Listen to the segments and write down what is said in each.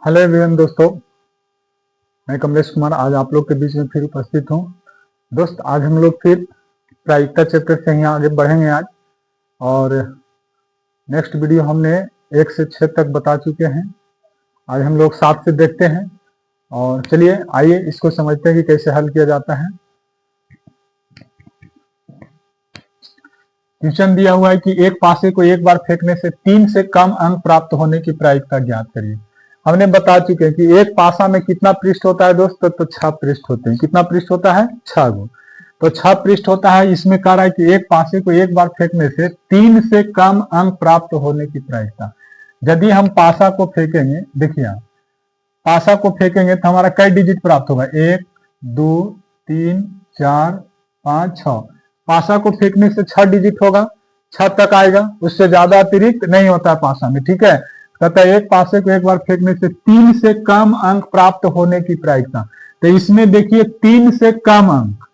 Hello everyone दोस्तों, मैं कमलेश कुमार आज आप लोग के बीच में फिर उपस्थित हूँ। दोस्त, आज हम लोग फिर प्रायिकता चैप्टर से यहाँ आगे बढ़ेंगे आज। और नेक्स्ट वीडियो हमने 1 से 6 तक बता चुके हैं। आज हम लोग 7 से देखते हैं और चलिए आइए इसको समझते हैं कि कैसे हल किया जाता है। क्वेश्चन दिया हुआ है कि एक पासे को एक बार फेंकने से 3 से कम अंक प्राप्त होने की प्रायिकता ज्ञात करिए। हमने बता चुके हैं कि एक पासा में कितना पृष्ठ होता है दोस्तों, तो 6 पृष्ठ होते हैं। कितना पृष्ठ होता है? 6 गो। तो 6 पृष्ठ होता है। इसमें कह रहा है कि एक पासे को एक बार फेंकने से 3 से कम अंक प्राप्त होने की प्रायिकता। यदि हम पासा को फेंकेंगे, देखिए पासा को फेंकेंगे तो हमारा कई डिजिट प्राप्त होगा? 1 2 3 4 5 6। पासा को फेंकने से 6 डिजिट होगा, 6 तक आएगा, उससे ज्यादा अतिरिक्त नहीं होता है पासा में। ठीक है, कहता है एक पासे को एक बार फेंकने से 3 से कम अंक प्राप्त होने की प्रायिकता। तो इसमें देखिए 3 से कम अंक,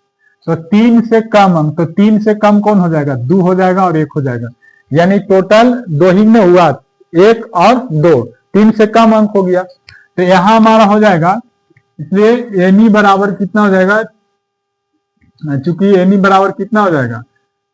तो 3 से कम अंक, तो 3 से कम कौन हो जाएगा? 2 हो जाएगा और 1 हो जाएगा, यानी टोटल 2 ही में हुआ, 1 और 2, 3 से कम अंक हो गया। तो यहां हमारा हो जाएगा, इसलिए एनी बराबर कितना हो जाएगा? चूंकि एनी बराबर कितना हो जाएगा?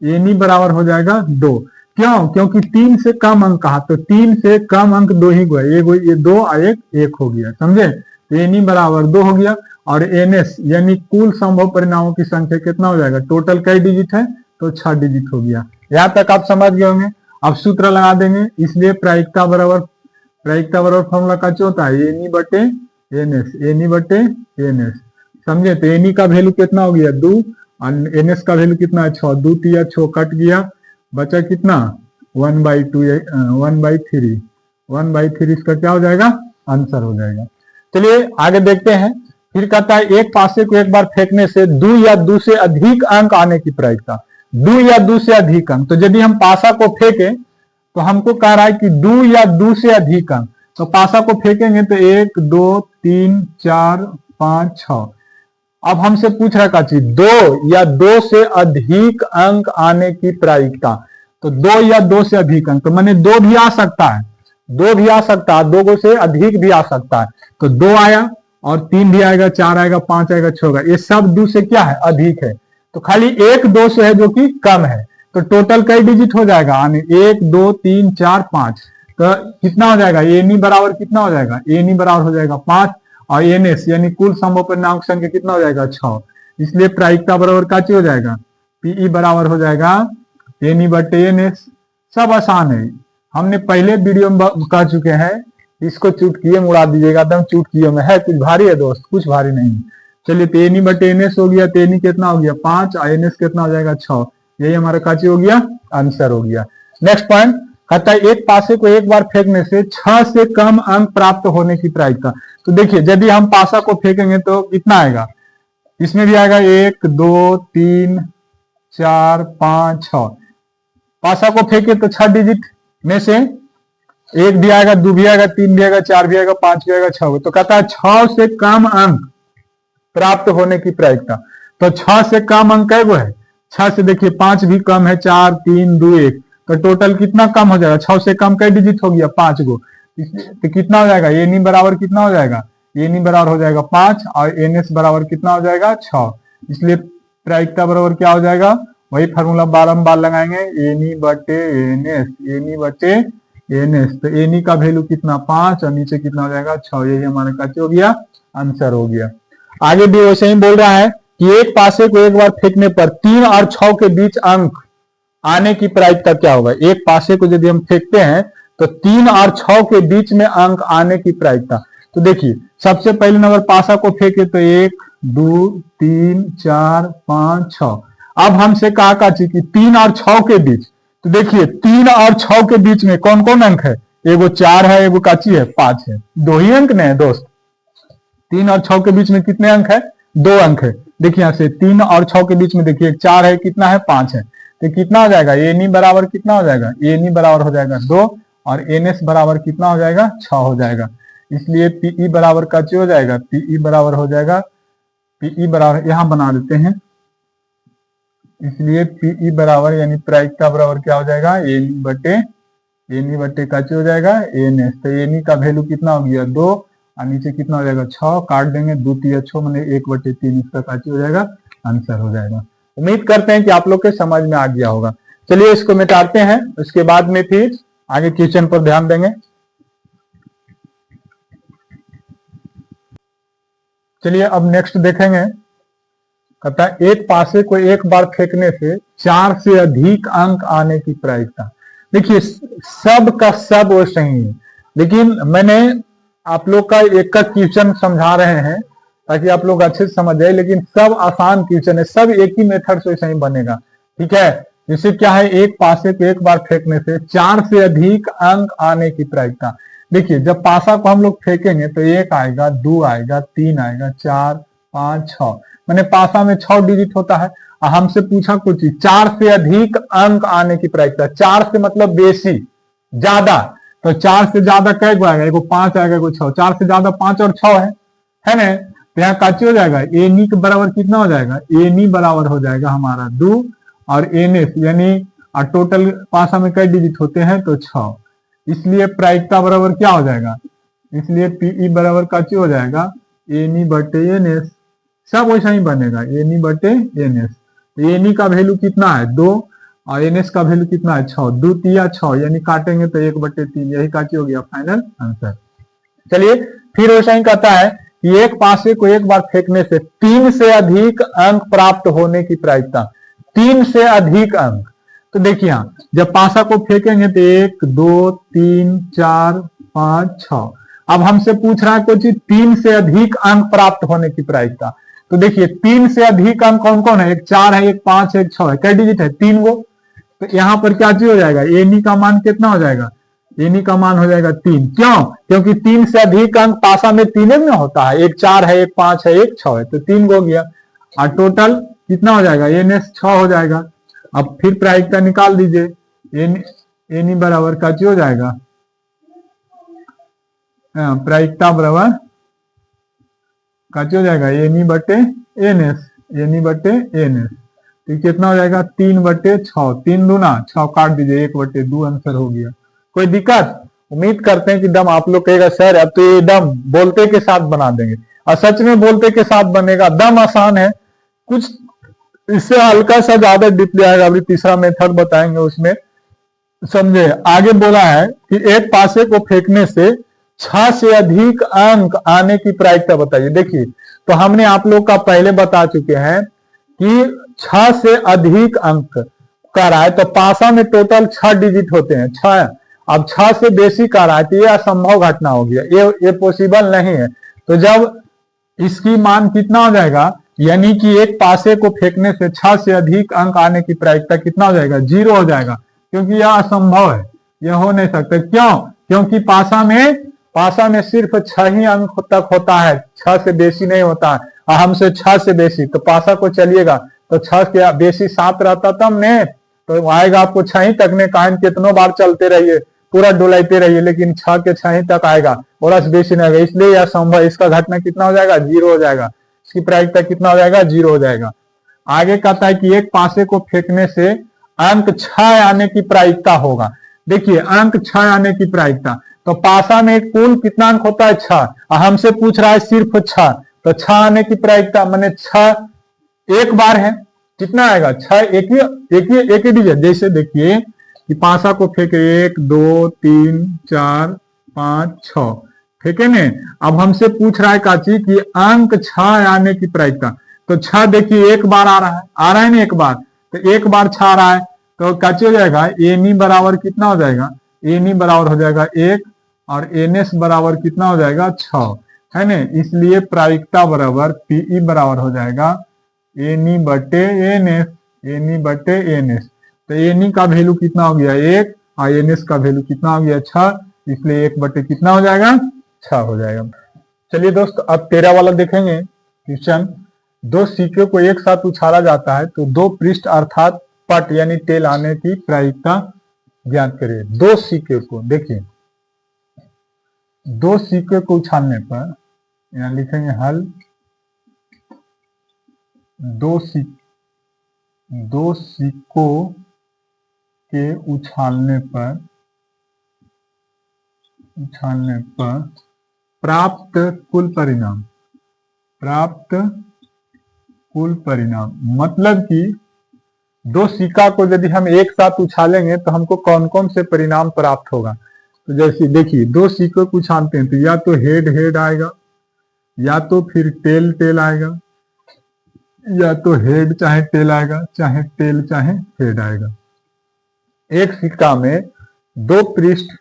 एनी बराबर हो जाएगा 2। क्यों? क्योंकि 3 से कम अंक कहा, तो 3 से कम अंक 2 ही गए, ये 2 और 1 हो गया, समझे? तो एनी बराबर 2 हो गया। और एनएस यानी कुल संभव परिणामों की संख्या कितना हो जाएगा? टोटल कई डिजिट है? तो 6 डिजिट हो गया। यहां तक आप समझ गए होंगे। अब सूत्र लगा देंगे, इसलिए प्रायिकता बराबर फॉर्मूला का क्या होता है? एनी बटे एनएस, एनी बटे एनएस, समझे? तो एनी का वैल्यू कितना हो गया? 2, और एनएस का वैल्यू कितना है? 6। 2 तिया 6 कट गया, बचा कितना? 1/2, 1/3, 1/3 इसका क्या हो जाएगा? आंसर हो जाएगा। चलिए आगे देखते हैं। फिर कहता है एक पासे को एक बार फेंकने से 2 या 2 से अधिक अंक आने की प्रायिकता। 2 या 2 से अधिक अंक, तो यदि हम पासा को फेंके तो हमको कह रहा है कि 2 या 2 से अधिक अंक। तो पासा को फेंकेंगे तो 1 2 3 4 5 6। अब हमसे पूछ रहा है 2 या 2 से अधिक अंक आने की प्रायिकता। तो 2 या 2 से अधिक अंक, तो मैंने 2 भी आ सकता है, 2 भी आ सकता है, 2 से अधिक भी आ सकता है। तो 2 आया और 3 भी आएगा, 4 आएगा, 5 आएगा, 6 आएगा, ये सब 2 से क्या है? अधिक है। तो खाली 1 2 से है जो कि कम है। तो टोटल कई डिजिट हो जाएगा? 1 2 3 4 5। तो कितना हो जाएगा? एनी बराबर कितना हो जाएगा? एनी बराबर हो जाएगा 5, और एनएस यानी कुल संभव परिणामों की संख्या कितना हो जाएगा? 6। इसलिए प्रायिकता बराबर का हो जाएगा? पीई बराबर हो जाएगा एनी बटे एनएस। सब आसान है, हमने पहले वीडियो में कह चुके हैं। इसको चुटकिए में उड़ा दीजिएगा, एकदम चुटकियों में है। कुछ भारी है दोस्त? कुछ भारी नहीं। चलिए, तो एनी बटे एनएस हो गया, तो एनी कितना हो गया? 5, और एनएस कितना हो जाएगा? 6। यही हमारा काची हो गया? आंसर हो गया। नेक्स्ट पॉइंट कहता है एक पासे को एक बार फेंकने से 6 से कम अंक प्राप्त होने की प्रायिकता। तो देखिए, यदि हम पासा को फेंकेंगे तो कितना आएगा? इसमें भी आएगा 1 2 3 4 5 6। पासा को फेंके तो 6 डिजिट में से 1 भी आएगा, 2 भी आएगा, 3 भी आएगा, 4 भी आएगा, 5 भी आएगा, 6। तो कहता है 6 से कम अंक प्राप्त होने की प्रायिकता। तो 6 से कम अंक है वो है? 6 से देखिए 5 भी कम है, 4 3 2 1, तो टोटल कितना कम हो जाएगा? 6 से कम कई डिजिट हो गया? 5 गो। तो कितना हो जाएगा? एनी बराबर कितना हो जाएगा? एनी बराबर हो जाएगा 5, और एनएस बराबर कितना हो जाएगा? 6। इसलिए प्रायिकता बराबर क्या हो जाएगा? वही फार्मूला बारंबार लगाएंगे, एनी बटे एनएस, एनी बटे एनएस। तो एनी का वैल्यू कितना? 5, और नीचे कितना हो जाएगा? 6। यही हमारा क्या हो गया? आंसर हो गया। आगे भी वैसे ही बोल रहा है कि एक पासे को एक बार फेंकने पर 3 और 6 के बीच अंक आने की प्रायिकता क्या होगा? एक पासे को यदि हम फेंकते हैं तो 3 और 6 के बीच में अंक आने की प्रायिकता। तो देखिए, सबसे पहले नंबर पासा को फेंके तो 1 2 3 4 5 6। अब हमसे कहा कि 3 और 6 के बीच। तो देखिए 3 और 6 के बीच में कौन कौन अंक है? एगो 4 है, एगो काची है? 5 है। 2 ही अंक नहीं है दोस्त। 3 और 6 के बीच में कितने अंक है? 2 अंक है। देखिए यहां से 3 और 6 के बीच में देखिए 4 है, कितना है? 5 है। तो कितना हो जाएगा? एनी बराबर कितना हो जाएगा? एनी बराबर हो जाएगा 2, और एनएस बराबर कितना हो जाएगा? 6 हो जाएगा। इसलिए पीई बराबर का हो जाएगा? पीई बराबर हो जाएगा, पीई बराबर यहां बना देते हैं। इसलिए पीई बराबर यानी प्रायिकता बराबर क्या हो जाएगा? एनी बटे का हो जाएगा? एनएस। तो एनी का वैल्यू कितना हो गया? 2, और नीचे कितना हो जाएगा 6, काट देंगे 2 तिया 6 मैंने 1/3 इसका काची हो जाएगा, आंसर हो जाएगा। उम्मीद करते हैं कि आप लोग के समझ में आ गया होगा। चलिए इसको मिटाते हैं, उसके बाद में फिर आगे क्वेश्चन पर ध्यान देंगे। चलिए अब नेक्स्ट देखेंगे, कहता है एक पासे को एक बार फेंकने से 4 से अधिक अंक आने की प्रायिकता। देखिए सब का सब वो सही है, लेकिन मैंने आप लोग का एक का क्वेश्चन समझा रहे हैं ताकि आप लोग अच्छे से समझ जाए, लेकिन सब आसान क्वेश्चन है, सब एक ही मेथड से सही बनेगा। ठीक है, जैसे क्या है, एक पासे को एक बार फेंकने से 4 से अधिक अंक आने की प्रायिकता। देखिए जब पासा को हम लोग फेंकेंगे तो 1 आएगा, 2 आएगा, 3 आएगा, 4, 5, 6, मैंने पासा में 6 डिजिट होता है। हमसे पूछा कुछ चीज 4 से अधिक अंक आने की प्रायिकता। 4 से मतलब बेसी, ज्यादा, तो 4 से ज्यादा कै गो आएगा, एगो 5 आएगा, एगो 6, 4 से ज्यादा 5 और 6 है ना। तो यहाँ काची हो जाएगा, एनी के बराबर कितना हो जाएगा, एनी बराबर हो जाएगा हमारा 2 और एनएस यानी टोटल पासा में कई डिजिट होते हैं तो 6, इसलिए प्रायिकता बराबर क्या हो जाएगा, इसलिए पीई बराबर काची हो जाएगा एनी बटे एनएस। सब वैसा ही बनेगा, एनी बटे एनएस। एनी का वैल्यू कितना है 2 और एनएस का वैल्यू कितना है 6, 2 तिया 6 यानी काटेंगे तो 1/3, यही काची हो गया फाइनल आंसर। चलिए फिर वैसा ही कहता है कि एक पासे को एक बार फेंकने से 3 से अधिक अंक प्राप्त होने की प्रायिकता। 3 से अधिक अंक, तो देखिए यहाँ जब पासा को फेंकेंगे तो 1, 2, 3, 4, 5, 6। अब हमसे पूछ रहा है कोई चीज 3 से अधिक अंक प्राप्त होने की प्रायिकता। तो देखिए 3 से अधिक अंक कौन कौन है, एक 4 है, एक 5 है, एक 6 है, कई डिजिट है 3 गो। तो यहाँ पर क्या चीज हो जाएगा, एनी का मान कितना हो जाएगा, एनी का मान हो जाएगा 3। क्यों, क्योंकि 3 से अधिक अंक पासा में 3 में होता है, एक 4 है, एक 5 है, एक 6 है, तो 3 हो गया और टोटल कितना हो जाएगा, एनएस 6 हो जाएगा। अब फिर प्रायिकता निकाल दीजिए, एनी बराबर का हो जाएगा, प्रायिकता बराबर का हो जाएगा एनी बटे एनएस, एनी बटे एनएस। तो कितना हो जाएगा 3/6, 3 दूना 6, काट दीजिए 1/2, आंसर हो गया। कोई दिक्कत, उम्मीद करते हैं कि दम आप लोग कहेगा सर अब तो ये दम बोलते के साथ बना देंगे, और सच में बोलते के साथ बनेगा, दम आसान है, कुछ इससे हल्का सा ज्यादा डीपली आएगा। अभी तीसरा मेथड बताएंगे उसमें समझे। आगे बोला है कि एक पासे को फेंकने से 6 से अधिक अंक आने की प्रायिकता बताइए। देखिए तो हमने आप लोग का पहले बता चुके हैं कि 6 से अधिक अंक कर रहा है तो पासा में टोटल 6 डिजिट होते हैं, 6। अब 6 से बेसी कर रहा है तो ये असंभव घटना हो गया, ये पॉसिबल नहीं है। तो जब इसकी मान कितना हो जाएगा, यानी कि एक पासे को फेंकने से 6 से अधिक अंक आने की प्रायिकता कितना हो जाएगा, 0 हो जाएगा, क्योंकि यह असंभव है, यह हो नहीं सकता। क्यों, क्योंकि पासा में सिर्फ 6 ही अंक तक होता है, 6 से बेसी नहीं होता है, और हमसे 6 से बेसी, तो पासा को चलिएगा तो 6 के बेसी 7 रहता तब ने, तो आएगा आपको 6 ही तक ने, कान कितनों बार चलते रहिए, पूरा डुलाते रहिए, लेकिन 6 के 6 ही तक आएगा, और बेसी नहीं आएगा, इसलिए यह संभव, इसका घटना कितना हो जाएगा, 0 हो जाएगा, इसकी प्रायिकता कितना हो जाएगा, 0 हो जाएगा। आगे कहता है कि एक पासे को फेंकने से अंक 6 आने की प्रायिकता होगा। देखिए अंक 6 आने की प्रायिकता, तो पासा में कुल कितना अंक होता है 6, हमसे पूछ रहा है सिर्फ 6, तो 6 आने की प्रायिकता मैंने 6 एक बार है, कितना आएगा 6, एक ही डिजिट। जैसे देखिए कि पासा को फेंके 1, 2, 3, 4, 5, 6 फेंके ने। अब हमसे पूछ रहा है काची कि अंक 6 आने की प्रायिकता, तो 6 देखिए एक बार आ रहा है ना, एक बार, तो एक बार 6 आ रहा है, तो काची हो जाएगा एनी बराबर कितना हो जाएगा, एनी बराबर हो जाएगा 1 और एनएस बराबर कितना हो जाएगा 6, है ना। इसलिए प्रायिकता बराबर पीई बराबर हो जाएगा एनी बटे एनएस, एनी बटे एनएस। तो एनी का वैल्यू कितना हो गया 1 और एनएस का वैल्यू कितना हो गया 6, इसलिए 1 बटे कितना हो जाएगा 6 हो जाएगा। चलिए दोस्त अब 13 वाला देखेंगे क्वेश्चन। 2 सिक्के को एक साथ उछाला जाता है तो 2 पृष्ठ अर्थात पट यानी टेल आने की प्रायिकता ज्ञात करिए। 2 सिक्के को, देखिए 2 सिक्के को उछालने पर, यहाँ लिखेंगे हल, 2 सिक्कों के उछालने पर प्राप्त कुल परिणाम, प्राप्त कुल परिणाम मतलब कि दो सिक्का को यदि हम एक साथ उछालेंगे तो हमको कौन कौन से परिणाम प्राप्त होगा। तो जैसे देखिए दो सिक्कों को उछालते हैं तो या तो हेड हेड आएगा, या तो फिर टेल टेल आएगा, या तो हेड चाहे टेल आएगा, चाहे टेल चाहे हेड आएगा। एक सिक्का में दो पृष्ठ,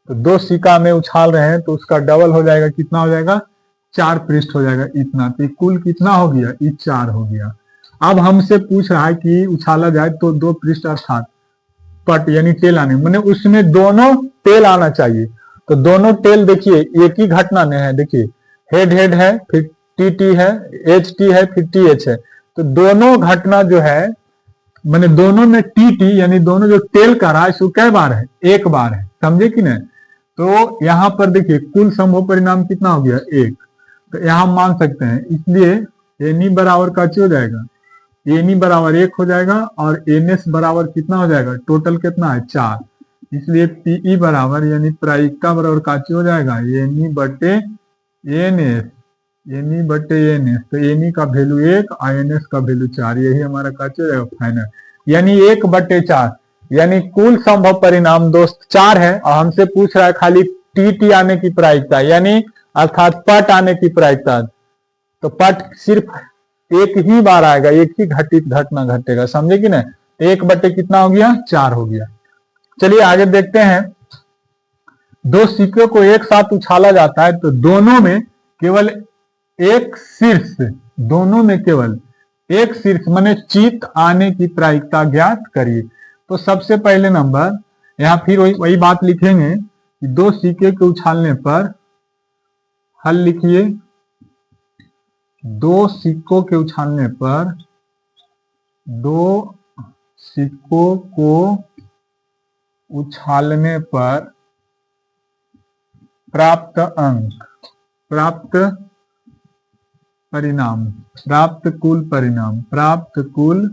तो दो सिक्का में उछाल रहे हैं तो उसका डबल हो जाएगा, कितना हो जाएगा, 4 पृष्ठ हो जाएगा इतना। तो कुल कितना हो गया, ये 4 हो गया। अब हमसे पूछ रहा है कि उछाला जाए तो दो पृष्ठ अर्थात पट यानी टेल आने, मैंने उसमें दोनों टेल आना चाहिए। तो दोनों टेल देखिए एक ही घटना में है, देखिए हेड हेड है, फिर टी टी है, एच टी है, फिर टी एच है। तो दोनों घटना जो है मैंने दोनों में टी टी यानी दोनों जो टेल का रहा है सो कै बार है, एक बार है, समझे कि नहीं। तो यहां पर देखिए कुल संभव परिणाम कितना हो गया, 1। तो यहां हम मान सकते हैं, इसलिए एन ई बराबर का हो जाएगा, एन ई बराबर 1 हो जाएगा और एन एस बराबर कितना हो जाएगा, टोटल कितना है 4। इसलिए पीई बराबर यानी प्रायिकता बराबर काची हो जाएगा, एन ई बटे एन एस, एन ई बटे एन एस। तो एन ई का वैल्यू 1 और एन एस का वैल्यू 4, यही हमारा काची हो जाएगा फाइनल, यानी 1 बटे 4। यानी कुल संभव परिणाम दोस्त 4 है और हमसे पूछ रहा है खाली टी टी आने की प्रायिकता यानी अर्थात पट आने की प्रायिकता। तो पट सिर्फ एक ही बार आएगा, एक ही घटित घटना घटेगा, समझे कि नहीं। 1 बटे कितना हो गया, 4 हो गया। चलिए आगे देखते हैं। दो सिक्कों को एक साथ उछाला जाता है तो दोनों में केवल एक शीर्ष, दोनों में केवल एक शीर्ष माने चित आने की प्रायिकता ज्ञात करिए। तो सबसे पहले नंबर यहां फिर वही बात लिखेंगे कि दो सिक्के के उछालने पर, हल लिखिए, दो सिक्कों के उछालने पर, दो सिक्कों को उछालने पर प्राप्त अंक, प्राप्त परिणाम, प्राप्त कुल परिणाम, प्राप्त कुल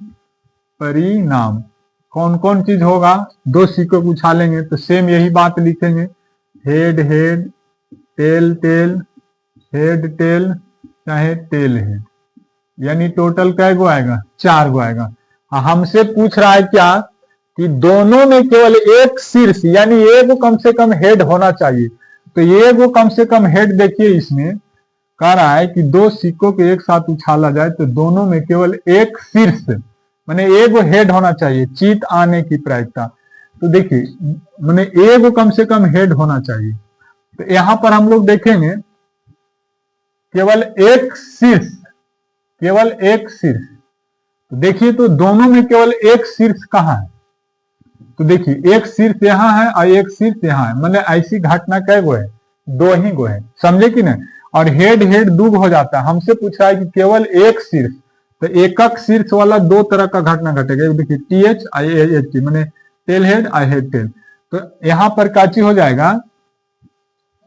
परिणाम कौन कौन चीज होगा। दो सिक्कों को उछालेंगे तो सेम यही बात लिखेंगे, head head, tail tail, head tail चाहे टेल हेड, यानी टोटल कै गो आएगा, 4 गो आएगा। हमसे पूछ रहा है क्या कि दोनों में केवल एक शीर्ष यानी एक कम से कम हेड होना चाहिए। तो ये वो कम से कम हेड देखिए, इसमें कह रहा है कि दो सिक्कों को एक साथ उछाला जाए तो दोनों में केवल एक शीर्ष माने एक हेड होना चाहिए, चित आने की प्रायिकता। तो देखिए माने एक कम से कम हेड होना चाहिए। तो यहां पर हम लोग देखेंगे केवल एक शीर्ष, केवल एक शीर्ष। तो देखिए तो दोनों में केवल एक शीर्ष कहां है, तो देखिए एक शीर्ष यहाँ है और एक शीर्ष यहाँ है, मतलब ऐसी घटना कै गो है, 2 ही गो है, समझे कि नहीं। और हेड हेड 2 हो जाता है। हमसे पूछा है कि केवल एक शीर्ष, तो एकक शीर्ष वाला 2 तरह का घटना घटेगा। देखिए T H I H T मैंने टेल हेड आई हेड टेल। तो यहां पर काची हो जाएगा,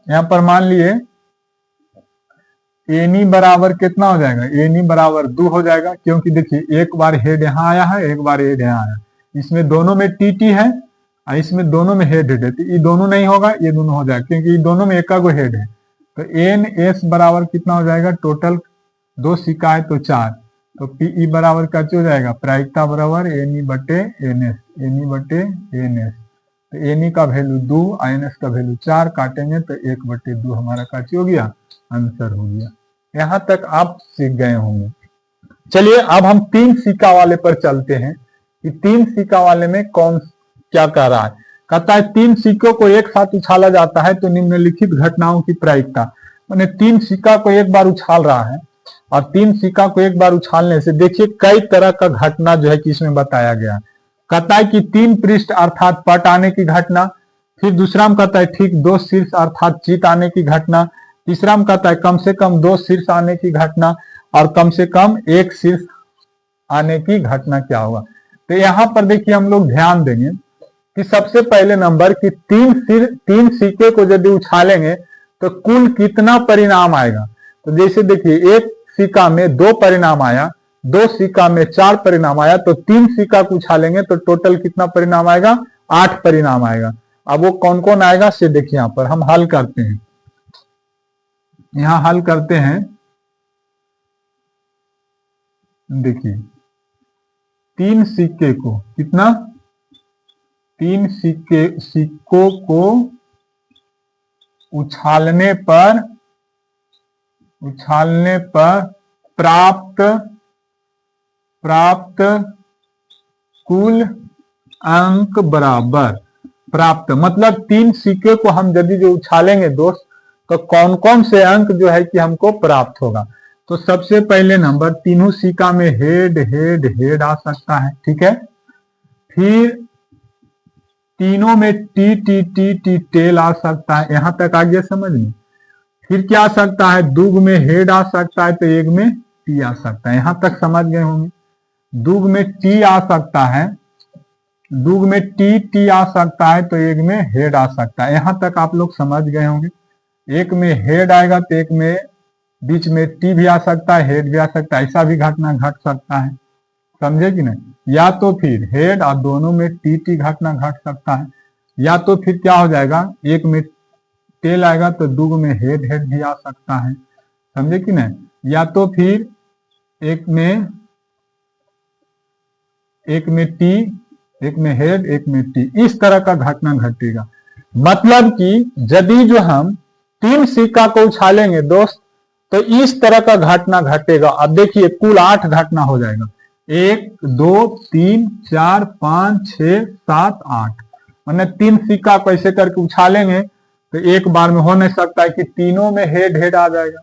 यहां पर मान लिए एनी बराबर कितना हो जाएगा, एनी बराबर 2 हो जाएगा, क्योंकि देखिए एक बार हेड यहाँ आया है, एक बार हेड यहाँ आया, इसमें दोनों में टी टी है और इसमें दोनों में हेड हेड है। तो ये दोनों नहीं होगा, ये दोनों हो जाएगा, क्योंकि ये दोनों में एक हेड है। तो एन एस बराबर कितना हो जाएगा, टोटल 2 सिक्का है तो 4। तो पीई बराबर क्या हो जाएगा, प्रायिकता बराबर एन ई बटे एन एस, एन ई बटे एन एस। तो एन ई का वैल्यू 2 और एन एस का वैल्यू 4, काटेंगे तो 1 बटे 2 हमारा काची हो गया, आंसर हो गया। यहां तक आप सीख गए होंगे। चलिए अब हम 3 सिक्का वाले पर चलते हैं कि 3 सिक्का वाले में कौन क्या कह रहा है। कहता है 3 सिक्कों को एक साथ उछाला जाता है तो निम्नलिखित घटनाओं की प्रायिकता, मैंने 3 सिक्का को एक बार उछाल रहा है और 3 सिक्का को एक बार उछालने से देखिए कई तरह का घटना जो है कि इसमें बताया गया। कहता है कि 3 पृष्ठ अर्थात पट आने की घटना, फिर दूसरा में कहता है ठीक 2 शीर्ष अर्थात चित आने की घटना, तीसरा में कहता है कम से कम 2 शीर्ष आने की घटना और कम से कम 1 शीर्ष आने की घटना क्या होगा। तो यहां पर देखिए हम लोग ध्यान देंगे कि सबसे पहले नंबर कि 3 सिक्के को यदि उछालेंगे तो कुल कितना परिणाम आएगा। तो जैसे देखिए एक सिक्का में 2 परिणाम आया, 2 सिक्का में 4 परिणाम आया, तो 3 सिक्का को उछालेंगे तो टोटल कितना परिणाम आएगा, 8 परिणाम आएगा। अब वो कौन कौन आएगा से देखिए यहां पर हम हल करते हैं। यहां हल करते हैं। देखिए 3 सिक्के को कितना, 3 सिक्कों को उछालने पर प्राप्त कुल अंक बराबर। प्राप्त मतलब 3 सिक्के को हम यदि जो उछालेंगे दोस्त, तो कौन कौन से अंक जो है कि हमको प्राप्त होगा। तो सबसे पहले नंबर, तीनों सिक्का में हेड हेड हेड आ सकता है, ठीक है। फिर तीनों में T T T T tail आ सकता है, यहां तक आ गया समझ में। फिर क्या आ सकता है, दुग में हेड आ सकता है तो एक में टी आ सकता है, यहां तक समझ गए होंगे। दुग में टी आ सकता है, दुग में टी टी आ सकता है तो एक में हेड आ सकता है, यहां तक आप लोग समझ गए होंगे। एक में हेड आएगा तो एक में बीच में टी भी आ सकता है, हेड भी आ सकता है, ऐसा भी घटना घट सकता है, समझे कि नहीं। या तो फिर हेड और दोनों में टी टी घटना घट सकता है, या तो फिर क्या हो जाएगा, एक में टेल आएगा तो दुग में हेड हेड भी आ सकता है, समझे कि नहीं। या तो फिर एक में टी, एक में हेड, एक में टी, इस तरह का घटना घटेगा। मतलब कि यदि जो हम 3 सिक्का को उछालेंगे दोस्त, तो इस तरह का घटना घटेगा। अब देखिए कुल 8 घटना हो जाएगा, 1 2 3 4 5 6 7 8, मैंने 3 सिक्का को ऐसे करके उछालेंगे तो एक बार में हो नहीं सकता है कि तीनों में हेड हेड आ जाएगा।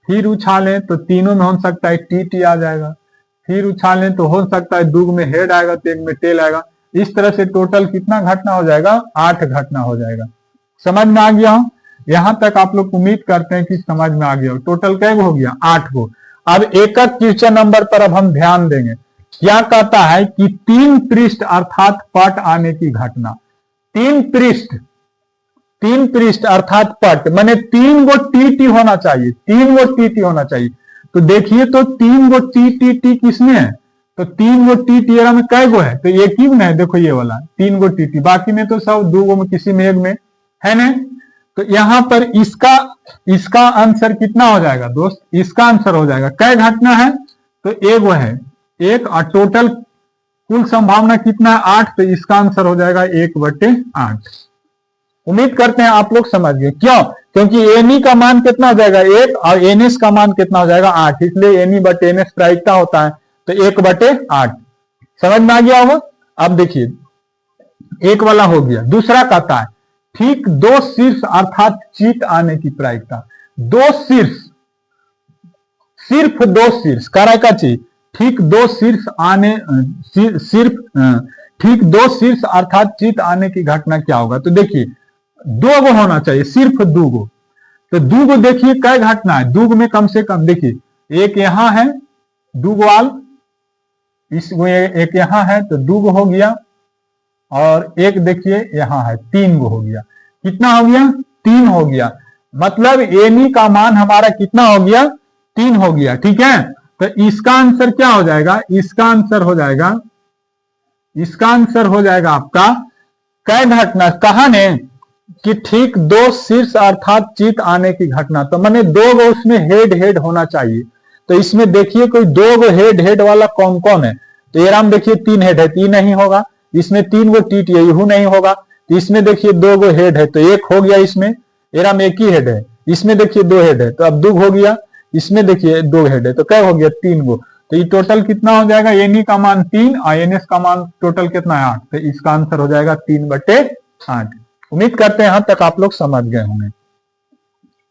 फिर उछालें तो तीनों में हो सकता है टी टी आ जाएगा। फिर उछालें तो हो सकता है दुग में हेड आएगा तो एक में टेल आएगा। इस तरह से टोटल कितना घटना हो जाएगा, 8 घटना हो जाएगा। समझ में आ गया हो, यहां तक आप लोग उम्मीद करते हैं कि समझ में आ गया हो। टोटल कै हो गया, 8 को। अब एक क्वेश्चन नंबर पर अब हम ध्यान देंगे। क्या कहता है कि 3 पृष्ठ अर्थात पट आने की घटना। 3 पृष्ठ अर्थात पट माने 3 गो टी टी होना चाहिए, 3 गो टी टी होना चाहिए। तो देखिए तो 3 गो टी टी टी किसमें है, तो 3 गो टी टी में कै गो है, तो एक ही में है। देखो ये वाला 3 गो टी टी, बाकी में तो सब 2 गो में किसी में एक में है ना। तो यहां पर इसका आंसर कितना हो जाएगा दोस्त, इसका आंसर हो जाएगा, कै घटना है तो एगो है, एक, और टोटल कुल संभावना कितना है 8, तो इसका आंसर हो जाएगा 1/8। उम्मीद करते हैं आप लोग समझ गए। क्यों, क्योंकि एनी का मान कितना हो जाएगा 1 और एनएस का मान कितना हो जाएगा 8, इसलिए एनी बटे एनएस प्रायिकता होता है, तो 1/8। समझ में आ गया होगा। अब देखिए एक वाला हो गया। दूसरा कहता है ठीक 2 शीर्ष अर्थात चित आने की प्रायिकता। 2 शीर्ष, सिर्फ 2 शीर्ष कराए का चीज, ठीक 2 शीर्ष आने, ठीक 2 शीर्ष अर्थात चित आने की घटना क्या होगा। तो देखिए 2 गो होना चाहिए, सिर्फ 2 गो। तो 2 गो देखिए कै घटना है, 2 में कम से कम देखिए एक यहां है 2 गो आल, इस एक यहां है तो 2 गो हो गया, और एक देखिए यहां है 3 गो हो गया। कितना हो गया, 3 हो गया। मतलब एनी का मान हमारा कितना हो गया, 3 हो गया, ठीक है। तो इसका आंसर क्या हो जाएगा, इसका आंसर हो जाएगा, इसका आंसर हो जाएगा आपका कै घटना, कहा ने कि ठीक 2 शीर्ष अर्थात चित आने की घटना। तो मैंने 2 गो उसमें हेड हेड होना चाहिए। तो इसमें देखिए कोई 2 गो हेड हेड वाला कौन कौन है, तो ये राम देखिए 3 हेड है, 3 नहीं होगा। इसमें 3 गो टी टी है, यू नहीं होगा। तो इसमें देखिए 2 गो हेड है तो 1 हो गया, इसमें एराम 1 ही हेड है। इसमें देखिए 2 हेड है तो अब 2 हो गया, इसमें देखिए 2 हेड है तो क्या हो गया 3 गो। तो ये टोटल कितना हो जाएगा, एनी का मान 3 और एनएस का मान टोटल कितना है 8, तो इसका आंसर हो जाएगा 3/8। उम्मीद करते हैं यहां तक आप लोग समझ गए होंगे।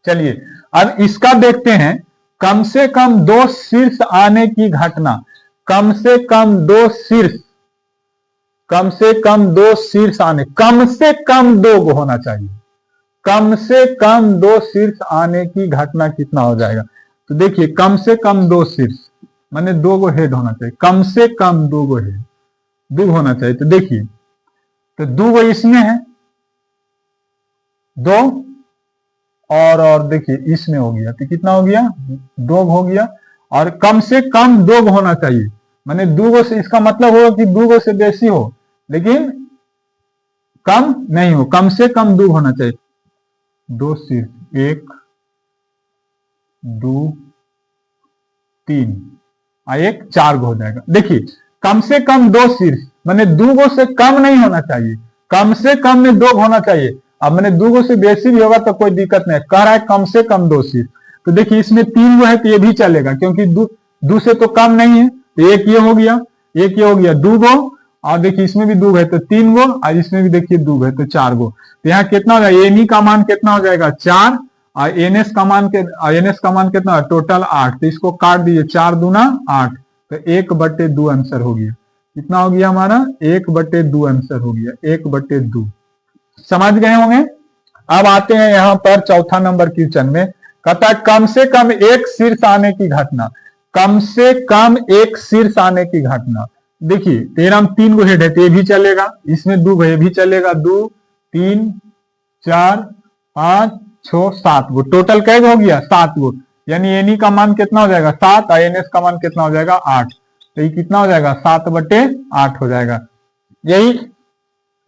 चलिए अब इसका देखते हैं, कम से कम 2 शीर्ष आने की घटना। कम से कम 2 शीर्ष, कम से कम 2 शीर्ष आने, कम से कम 2 गो होना चाहिए। कम से कम 2 शीर्ष आने की घटना कितना हो जाएगा। तो देखिए कम से कम 2 शीर्ष माने 2 गो हेड होना चाहिए, कम से कम 2 गो हेड, 2 होना चाहिए। तो देखिए तो 2 गो इसमें है 2, और देखिए इसमें हो गया, तो कितना हो गया 2 हो गया। और कम से कम 2 गो होना चाहिए, माने 2 गो से, इसका मतलब होगा कि 2 गो से बेसी हो, लेकिन कम नहीं हो, कम से कम 2 होना चाहिए। 2 शीर्ष, 1 2 3 और एक 4 गो हो जाएगा। देखिए कम से कम 2 शीर्ष मैंने 2 गो से कम नहीं होना चाहिए, कम से कम में 2 होना चाहिए। अब मैंने 2 गो से बेसी भी होगा तो कोई दिक्कत नहीं, कह रहा है कम से कम 2 शीर्ष। तो देखिए इसमें 3 गो है तो ये भी चलेगा, क्योंकि 2 से तो कम नहीं है। तो एक ये हो गया, एक ये हो गया 2 गो, और देखिए इसमें भी 2 है तो 3 गो, और इसमें भी देखिए 2 है तो 4 गो। तो यहाँ कितना हो जाएगा, एनी का मान कितना हो जाएगा 4, और एनएस का मान कितना टोटल 8। तो इसको काट दीजिए, 4 दूना 8, तो 1/2 आंसर हो गया। कितना हो गया हमारा 1/2 आंसर हो गया, 1/2। समझ गए होंगे। अब आते हैं यहां पर चौथा नंबर क्वेश्चन में, कहता है कम से कम एक शीर्ष आने की घटना, कम से कम एक शीर्ष आने की घटना। देखिए 13 में 3 गो हेड है तो ये भी चलेगा, इसमें 2 ये भी चलेगा, 2 3 4 5 6 7 गो, टोटल कै गो हो गया 7 गो। यानी एनी का मान कितना हो जाएगा 7 और एनएस का मान कितना हो जाएगा 8। तो ये कितना हो जाएगा 7/8 हो जाएगा। यही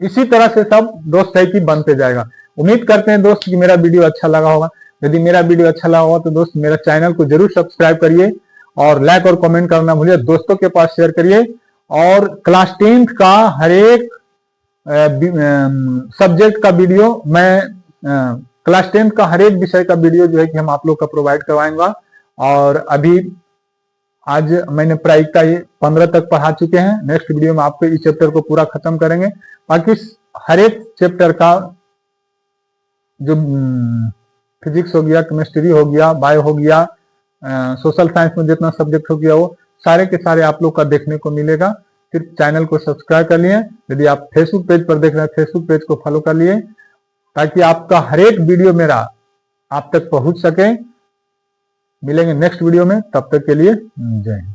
इसी तरह से सब दोस्त है कि बनते जाएगा। उम्मीद करते हैं दोस्त कि मेरा वीडियो अच्छा लगा होगा। यदि मेरा वीडियो अच्छा लगा होगा तो दोस्त मेरा चैनल को जरूर सब्सक्राइब करिए और लाइक और कमेंट करना भूलिए, दोस्तों के पास शेयर करिए। और क्लास 10th का हर एक सब्जेक्ट का वीडियो मैं क्लास 10th का हर एक विषय का वीडियो जो है कि हम आप लोग का प्रोवाइड करवाएंगा। और अभी आज मैंने प्रायिकता 15 तक पढ़ा चुके हैं। नेक्स्ट वीडियो में आपको इस चैप्टर को पूरा खत्म करेंगे। बाकी हर एक चैप्टर का जो फिजिक्स हो गया, केमिस्ट्री हो गया, बायो हो गया, सोशल साइंस में जितना सब्जेक्ट हो गया वो सारे के सारे आप लोग का देखने को मिलेगा। फिर चैनल को सब्सक्राइब कर लिए। यदि आप फेसबुक पेज पर देख रहे हैं, फेसबुक पेज को फॉलो कर लिए ताकि आपका हर एक वीडियो मेरा आप तक पहुंच सके। मिलेंगे नेक्स्ट वीडियो में, तब तक के लिए जय हिंद।